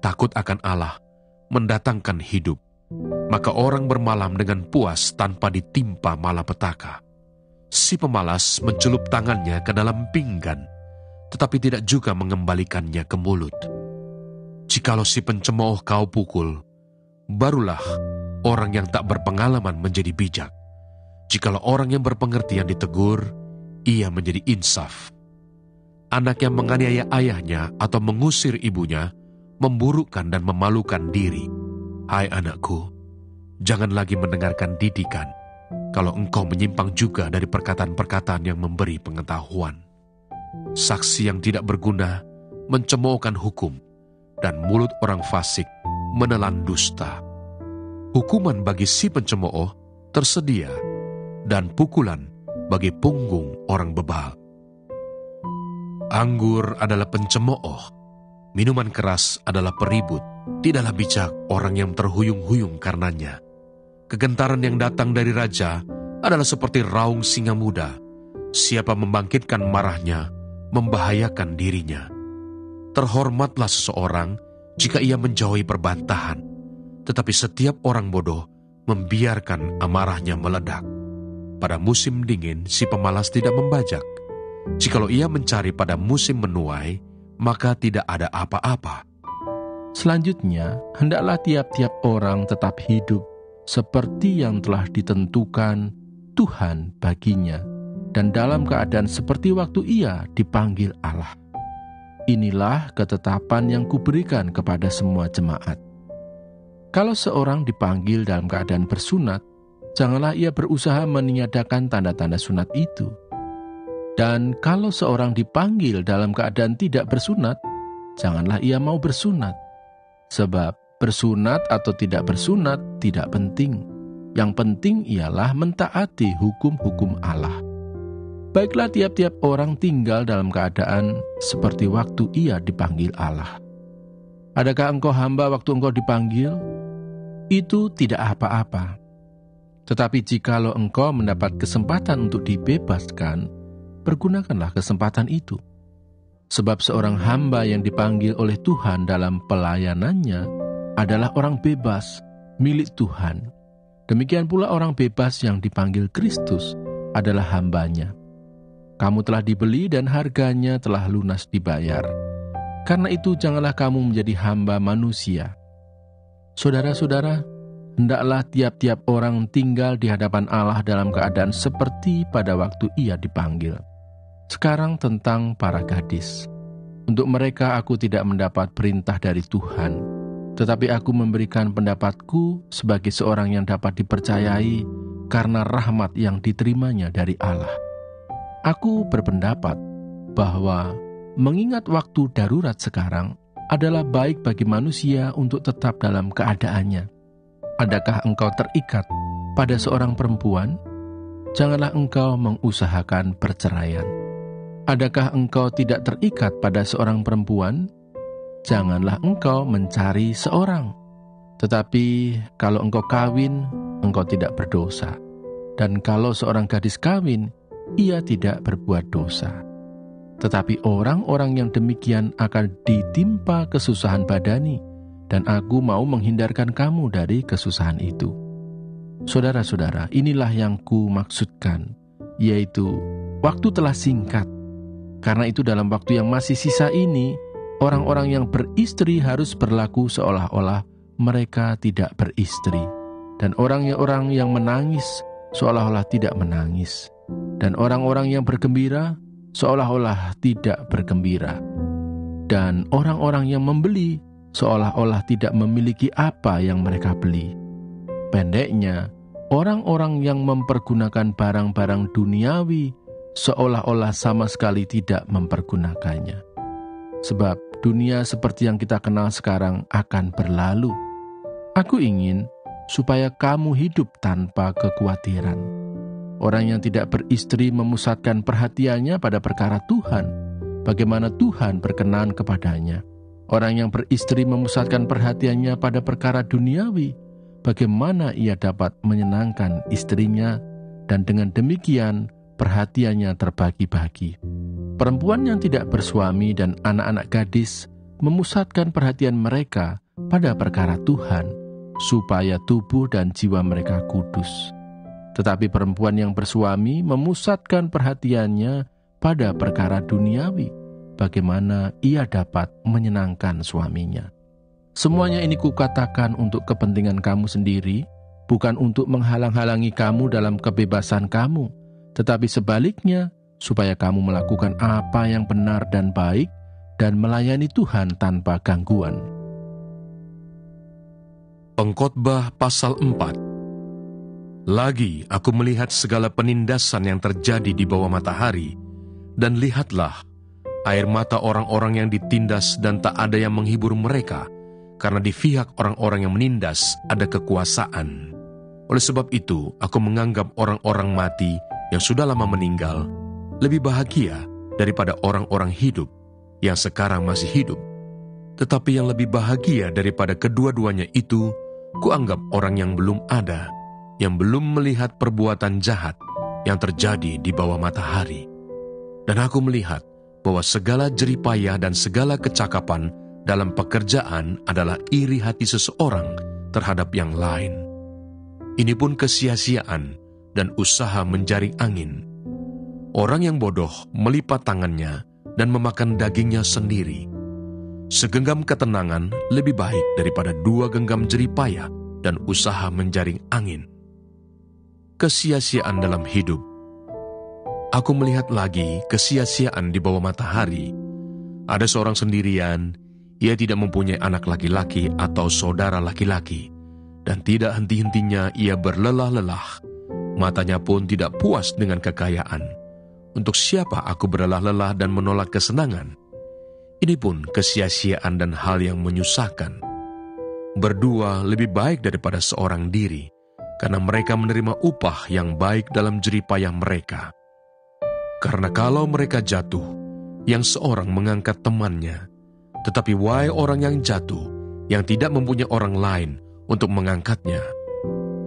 takut akan Allah mendatangkan hidup, maka orang bermalam dengan puas tanpa ditimpa malapetaka. Si pemalas mencelup tangannya ke dalam pinggan, tetapi tidak juga mengembalikannya ke mulut. Jikalau si pencemooh kau pukul, barulah orang yang tak berpengalaman menjadi bijak. Jikalau orang yang berpengertian ditegur, ia menjadi insaf. Anak yang menganiaya ayahnya atau mengusir ibunya, memburukkan dan memalukan diri. Hai anakku, jangan lagi mendengarkan didikan, kalau engkau menyimpang juga dari perkataan-perkataan yang memberi pengetahuan. Saksi yang tidak berguna mencemoohkan hukum, dan mulut orang fasik menelan dusta. Hukuman bagi si pencemooh tersedia, dan pukulan bagi punggung orang bebal. Anggur adalah pencemooh, minuman keras adalah peribut. Tidaklah bijak orang yang terhuyung-huyung karenanya. Kegentaran yang datang dari raja adalah seperti raung singa muda. Siapa membangkitkan marahnya, membahayakan dirinya. Terhormatlah seseorang jika ia menjauhi perbantahan, tetapi setiap orang bodoh membiarkan amarahnya meledak. Pada musim dingin, si pemalas tidak membajak. Jikalau ia mencari pada musim menuai, maka tidak ada apa-apa. Selanjutnya, hendaklah tiap-tiap orang tetap hidup seperti yang telah ditentukan Tuhan baginya, dan dalam keadaan seperti waktu ia dipanggil Allah. Inilah ketetapan yang kuberikan kepada semua jemaat. Kalau seorang dipanggil dalam keadaan bersunat, janganlah ia berusaha meniadakan tanda-tanda sunat itu. Dan kalau seorang dipanggil dalam keadaan tidak bersunat, janganlah ia mau bersunat. Sebab bersunat atau tidak bersunat tidak penting. Yang penting ialah mentaati hukum-hukum Allah. Baiklah tiap-tiap orang tinggal dalam keadaan seperti waktu ia dipanggil Allah. Adakah engkau hamba waktu engkau dipanggil? Itu tidak apa-apa. Tetapi jikalau engkau mendapat kesempatan untuk dibebaskan, pergunakanlah kesempatan itu. Sebab seorang hamba yang dipanggil oleh Tuhan dalam pelayanannya adalah orang bebas, milik Tuhan. Demikian pula orang bebas yang dipanggil Kristus adalah hambanya. Kamu telah dibeli dan harganya telah lunas dibayar. Karena itu janganlah kamu menjadi hamba manusia. Saudara-saudara, hendaklah tiap-tiap orang tinggal di hadapan Allah dalam keadaan seperti pada waktu ia dipanggil. Sekarang tentang para gadis. Untuk mereka aku tidak mendapat perintah dari Tuhan, tetapi aku memberikan pendapatku sebagai seorang yang dapat dipercayai karena rahmat yang diterimanya dari Allah. Aku berpendapat bahwa mengingat waktu darurat sekarang adalah baik bagi manusia untuk tetap dalam keadaannya. Adakah engkau terikat pada seorang perempuan? Janganlah engkau mengusahakan perceraian. Adakah engkau tidak terikat pada seorang perempuan? Janganlah engkau mencari seorang. Tetapi kalau engkau kawin, engkau tidak berdosa. Dan kalau seorang gadis kawin, ia tidak berbuat dosa. Tetapi orang-orang yang demikian akan ditimpa kesusahan badani, dan aku mau menghindarkan kamu dari kesusahan itu. Saudara-saudara, inilah yang ku maksudkan, yaitu waktu telah singkat. Karena itu dalam waktu yang masih sisa ini, orang-orang yang beristri harus berlaku seolah-olah mereka tidak beristri. Dan orang-orang yang menangis seolah-olah tidak menangis. Dan orang-orang yang bergembira seolah-olah tidak bergembira. Dan orang-orang yang membeli seolah-olah tidak memiliki apa yang mereka beli. Pendeknya, orang-orang yang mempergunakan barang-barang duniawi seolah-olah sama sekali tidak mempergunakannya. Sebab dunia seperti yang kita kenal sekarang akan berlalu. Aku ingin supaya kamu hidup tanpa kekhawatiran. Orang yang tidak beristri memusatkan perhatiannya pada perkara Tuhan, bagaimana Tuhan berkenan kepadanya. Orang yang beristri memusatkan perhatiannya pada perkara duniawi, bagaimana ia dapat menyenangkan istrinya, dan dengan demikian perhatiannya terbagi-bagi. Perempuan yang tidak bersuami dan anak-anak gadis memusatkan perhatian mereka pada perkara Tuhan, supaya tubuh dan jiwa mereka kudus. Tetapi perempuan yang bersuami memusatkan perhatiannya pada perkara duniawi, bagaimana ia dapat menyenangkan suaminya. Semuanya ini kukatakan untuk kepentingan kamu sendiri, bukan untuk menghalang-halangi kamu dalam kebebasan kamu, tetapi sebaliknya, supaya kamu melakukan apa yang benar dan baik, dan melayani Tuhan tanpa gangguan. Pengkhotbah pasal 4. Lagi aku melihat segala penindasan yang terjadi di bawah matahari, dan lihatlah, air mata orang-orang yang ditindas dan tak ada yang menghibur mereka, karena di pihak orang-orang yang menindas ada kekuasaan. Oleh sebab itu, aku menganggap orang-orang mati yang sudah lama meninggal lebih bahagia daripada orang-orang hidup yang sekarang masih hidup. Tetapi yang lebih bahagia daripada kedua-duanya itu, kuanggap orang yang belum ada, yang belum melihat perbuatan jahat yang terjadi di bawah matahari. Dan aku melihat bahwa segala jeripayah dan segala kecakapan dalam pekerjaan adalah iri hati seseorang terhadap yang lain. Ini pun kesia-siaan dan usaha menjaring angin. Orang yang bodoh melipat tangannya dan memakan dagingnya sendiri. Segenggam ketenangan lebih baik daripada 2 genggam jeripayah dan usaha menjaring angin. Kesia-siaan dalam hidup. Aku melihat lagi kesia-siaan di bawah matahari. Ada seorang sendirian, ia tidak mempunyai anak laki-laki atau saudara laki-laki, dan tidak henti-hentinya ia berlelah-lelah. Matanya pun tidak puas dengan kekayaan. Untuk siapa aku berlelah-lelah dan menolak kesenangan? Ini pun kesia-siaan dan hal yang menyusahkan. Berdua lebih baik daripada seorang diri, karena mereka menerima upah yang baik dalam jeripayah mereka. Karena kalau mereka jatuh, yang seorang mengangkat temannya, tetapi wahai orang yang jatuh, yang tidak mempunyai orang lain untuk mengangkatnya.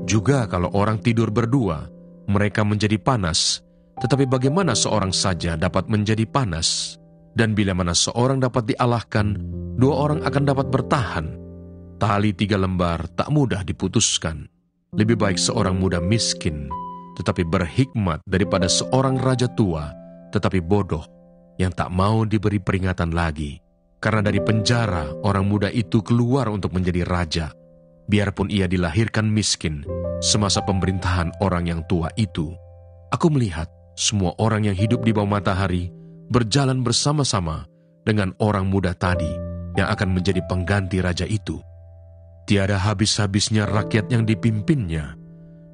Juga kalau orang tidur berdua, mereka menjadi panas, tetapi bagaimana seorang saja dapat menjadi panas? Dan bila mana seorang dapat dialahkan, 2 orang akan dapat bertahan. Tali 3 lembar tak mudah diputuskan. Lebih baik seorang muda miskin, tetapi berhikmat, daripada seorang raja tua, tetapi bodoh, yang tak mau diberi peringatan lagi. Karena dari penjara, orang muda itu keluar untuk menjadi raja, biarpun ia dilahirkan miskin semasa pemerintahan orang yang tua itu. Aku melihat semua orang yang hidup di bawah matahari berjalan bersama-sama dengan orang muda tadi yang akan menjadi pengganti raja itu. Tiada habis-habisnya rakyat yang dipimpinnya,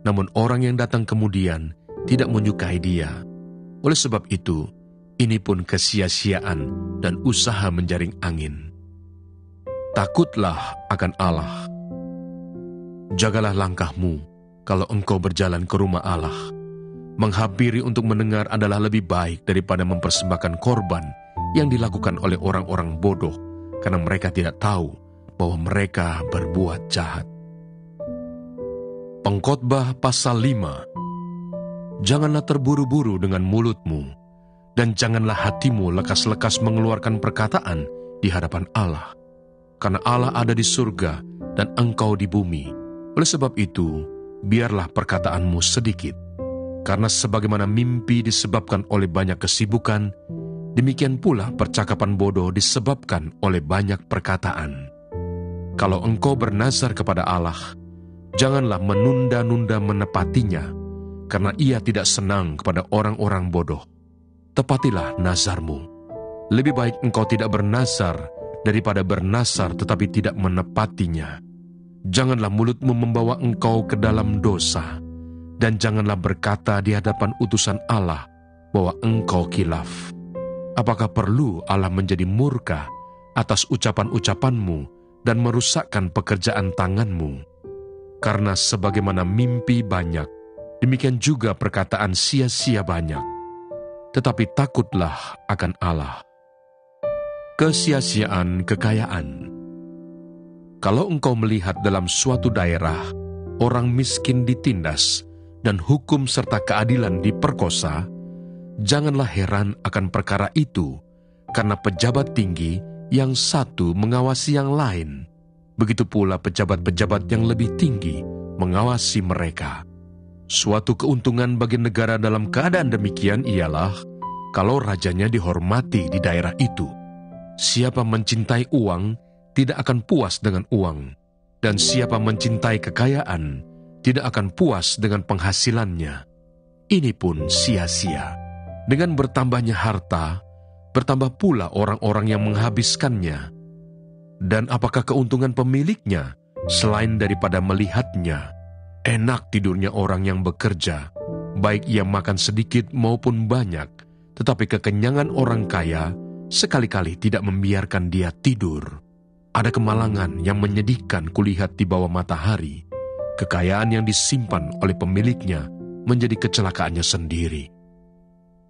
namun orang yang datang kemudian tidak menyukai dia. Oleh sebab itu, ini pun kesia-siaan dan usaha menjaring angin. Takutlah akan Allah. Jagalah langkahmu kalau engkau berjalan ke rumah Allah. Menghampiri untuk mendengar adalah lebih baik daripada mempersembahkan korban yang dilakukan oleh orang-orang bodoh, karena mereka tidak tahu bahwa mereka berbuat jahat. Pengkhotbah pasal 5. Janganlah terburu-buru dengan mulutmu, dan janganlah hatimu lekas-lekas mengeluarkan perkataan di hadapan Allah, karena Allah ada di surga dan engkau di bumi. Oleh sebab itu, biarlah perkataanmu sedikit. Karena sebagaimana mimpi disebabkan oleh banyak kesibukan, demikian pula percakapan bodoh disebabkan oleh banyak perkataan. Kalau engkau bernazar kepada Allah, janganlah menunda-nunda menepatinya, karena ia tidak senang kepada orang-orang bodoh. Tepatilah nazarmu. Lebih baik engkau tidak bernazar daripada bernazar tetapi tidak menepatinya. Janganlah mulutmu membawa engkau ke dalam dosa, dan janganlah berkata di hadapan utusan Allah bahwa engkau khilaf. Apakah perlu Allah menjadi murka atas ucapan-ucapanmu dan merusakkan pekerjaan tanganmu? Karena sebagaimana mimpi banyak, demikian juga perkataan sia-sia banyak. Tetapi takutlah akan Allah. Kesia-siaan kekayaan. Kalau engkau melihat dalam suatu daerah orang miskin ditindas dan hukum serta keadilan diperkosa, janganlah heran akan perkara itu, karena pejabat tinggi yang satu mengawasi yang lain. Begitu pula pejabat-pejabat yang lebih tinggi mengawasi mereka. Suatu keuntungan bagi negara dalam keadaan demikian ialah kalau rajanya dihormati di daerah itu. Siapa mencintai uang tidak akan puas dengan uang, dan siapa mencintai kekayaan tidak akan puas dengan penghasilannya. Ini pun sia-sia. Dengan bertambahnya harta, bertambah pula orang-orang yang menghabiskannya. Dan apakah keuntungan pemiliknya selain daripada melihatnya? Enak tidurnya orang yang bekerja, baik ia makan sedikit maupun banyak, tetapi kekenyangan orang kaya sekali-kali tidak membiarkan dia tidur. Ada kemalangan yang menyedihkan kulihat di bawah matahari. Kekayaan yang disimpan oleh pemiliknya menjadi kecelakaannya sendiri.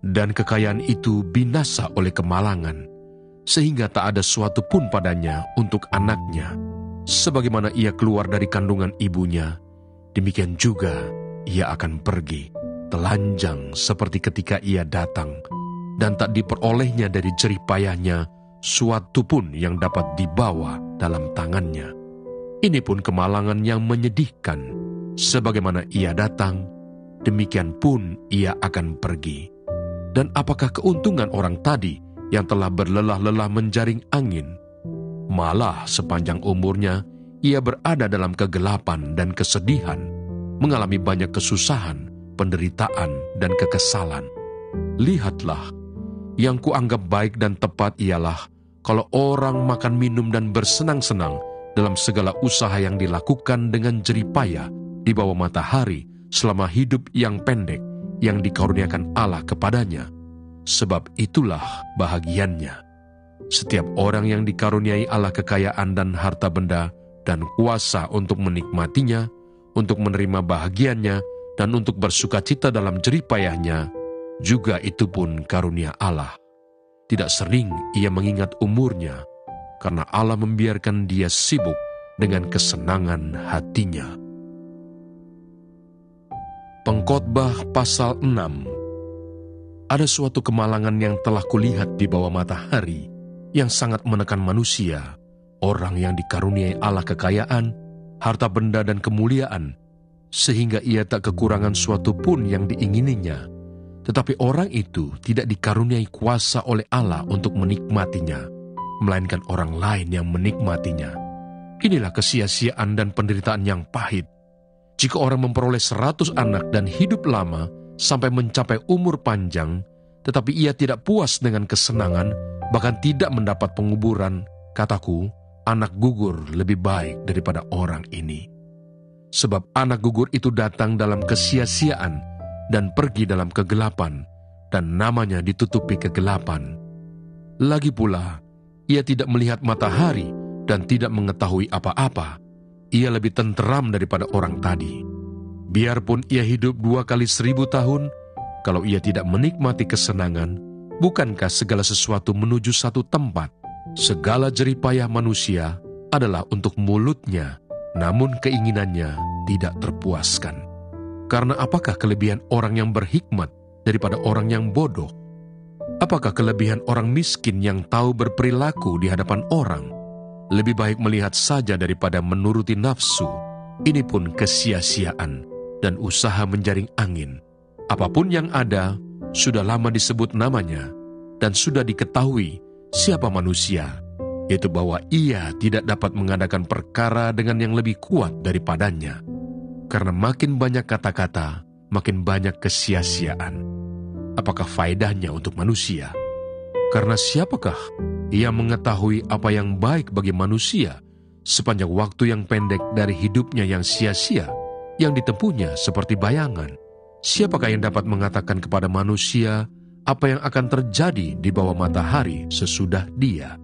Dan kekayaan itu binasa oleh kemalangan, sehingga tak ada suatu pun padanya untuk anaknya. Sebagaimana ia keluar dari kandungan ibunya, demikian juga ia akan pergi, telanjang seperti ketika ia datang, dan tak diperolehnya dari jerih payahnya suatu pun yang dapat dibawa dalam tangannya. Ini pun kemalangan yang menyedihkan. Sebagaimana ia datang, demikian pun ia akan pergi. Dan apakah keuntungan orang tadi yang telah berlelah-lelah menjaring angin? Malah sepanjang umurnya, ia berada dalam kegelapan dan kesedihan, mengalami banyak kesusahan, penderitaan, dan kekesalan. Lihatlah, yang kuanggap baik dan tepat ialah kalau orang makan minum dan bersenang-senang dalam segala usaha yang dilakukan dengan jerih payah di bawah matahari selama hidup yang pendek yang dikaruniakan Allah kepadanya. Sebab itulah bahagiannya. Setiap orang yang dikaruniai Allah kekayaan dan harta benda dan kuasa untuk menikmatinya, untuk menerima bahagiannya, dan untuk bersukacita dalam jerih payahnya, juga itu pun karunia Allah. Tidak sering ia mengingat umurnya, karena Allah membiarkan dia sibuk dengan kesenangan hatinya. Pengkhotbah pasal 6. Ada suatu kemalangan yang telah kulihat di bawah matahari, yang sangat menekan manusia, orang yang dikaruniai Allah kekayaan, harta benda dan kemuliaan, sehingga ia tak kekurangan suatu pun yang diingininya. Tetapi orang itu tidak dikaruniai kuasa oleh Allah untuk menikmatinya, melainkan orang lain yang menikmatinya. Inilah kesia-siaan dan penderitaan yang pahit. Jika orang memperoleh 100 anak dan hidup lama sampai mencapai umur panjang, tetapi ia tidak puas dengan kesenangan, bahkan tidak mendapat penguburan, kataku, anak gugur lebih baik daripada orang ini. Sebab anak gugur itu datang dalam kesia-siaan dan pergi dalam kegelapan, dan namanya ditutupi kegelapan. Lagi pula, ia tidak melihat matahari dan tidak mengetahui apa-apa. Ia lebih tenteram daripada orang tadi. Biarpun ia hidup 2 kali 1000 tahun, kalau ia tidak menikmati kesenangan, bukankah segala sesuatu menuju satu tempat? Segala jerih payah manusia adalah untuk mulutnya, namun keinginannya tidak terpuaskan. Karena apakah kelebihan orang yang berhikmat daripada orang yang bodoh? Apakah kelebihan orang miskin yang tahu berperilaku di hadapan orang? Lebih baik melihat saja daripada menuruti nafsu. Ini pun kesia-siaan dan usaha menjaring angin. Apapun yang ada, sudah lama disebut namanya, dan sudah diketahui siapa manusia, yaitu bahwa ia tidak dapat mengadakan perkara dengan yang lebih kuat daripadanya. Karena makin banyak kata-kata, makin banyak kesia-siaan. Apakah faedahnya untuk manusia? Karena siapakah ia mengetahui apa yang baik bagi manusia sepanjang waktu yang pendek dari hidupnya yang sia-sia, yang ditempuhnya seperti bayangan? Siapakah yang dapat mengatakan kepada manusia apa yang akan terjadi di bawah matahari sesudah dia?